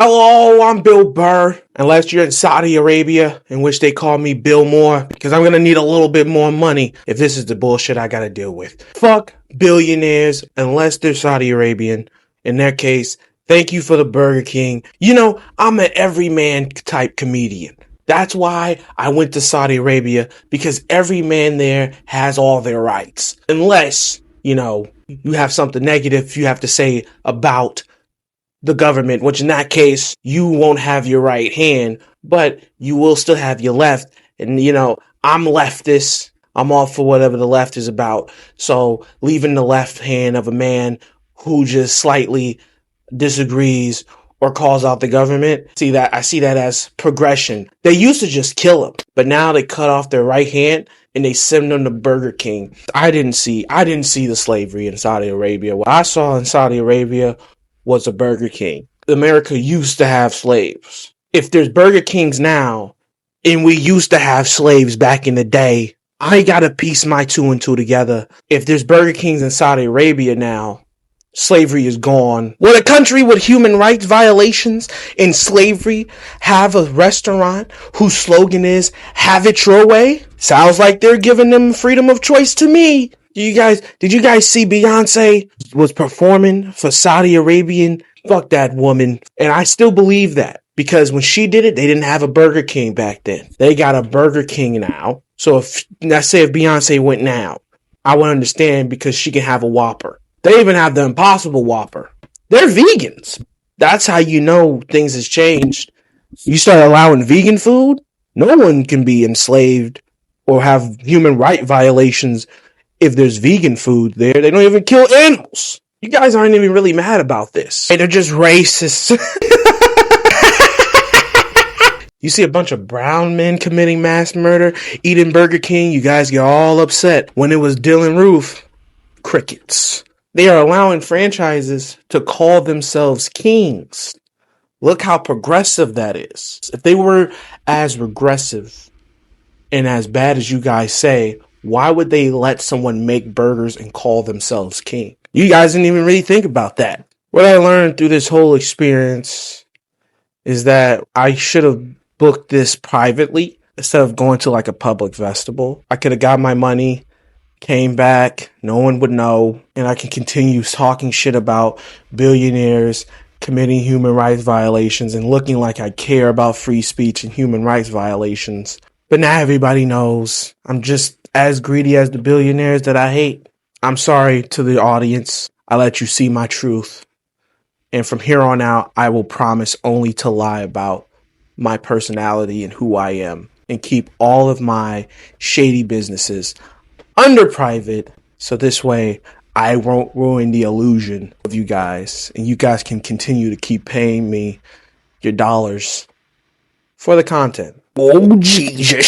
Hello, I'm Bill Burr. Unless you're in Saudi Arabia, in which they call me Bill Moore, because I'm gonna need a little bit more money if this is the bullshit I gotta deal with. Fuck billionaires, unless they're Saudi Arabian. In their case, thank you for the Burger King. You know, I'm an everyman type comedian. That's why I went to Saudi Arabia, because every man there has all their rights. Unless, you have something negative you have to say about the government, which in that case, you won't have your right hand, but you will still have your left. And, I'm leftist. I'm all for whatever the left is about. So leaving the left hand of a man who just slightly disagrees or calls out the government, I see that as progression. They used to just kill him, but now they cut off their right hand and they send them to Burger King. I didn't see the slavery in Saudi Arabia. What I saw in Saudi Arabia was a Burger King. America used to have slaves. If there's Burger Kings now, and we used to have slaves back in the day, I gotta piece my two and two together. If there's Burger Kings in Saudi Arabia now, slavery is gone. Would a country with human rights violations and slavery have a restaurant whose slogan is, have it your way? Sounds like they're giving them freedom of choice to me. Did you guys see Beyonce was performing for Saudi Arabian? Fuck that woman. And I still believe that, because when she did it, they didn't have a Burger King back then. They got a Burger King now. So let's say if Beyonce went now, I would understand, because she can have a Whopper. They even have the Impossible Whopper. They're vegans. That's how you know things has changed. You start allowing vegan food, no one can be enslaved or have human right violations. If there's vegan food there, they don't even kill animals. You guys aren't even really mad about this. They're just racist. You see a bunch of brown men committing mass murder, eating Burger King, you guys get all upset. When it was Dylan Roof, crickets. They are allowing franchises to call themselves kings. Look how progressive that is. If they were as regressive and as bad as you guys say, why would they let someone make burgers and call themselves king? You guys didn't even really think about that. What I learned through this whole experience is that I should have booked this privately instead of going to like a public festival. I could have got my money, came back, no one would know, and I can continue talking shit about billionaires committing human rights violations and looking like I care about free speech and human rights violations. But now everybody knows I'm just as greedy as the billionaires that I hate. I'm sorry to the audience. I let you see my truth. And from here on out, I will promise only to lie about my personality and who I am, and keep all of my shady businesses under private. So this way I won't ruin the illusion of you guys, and you guys can continue to keep paying me your dollars for the content. Oh, Jesus.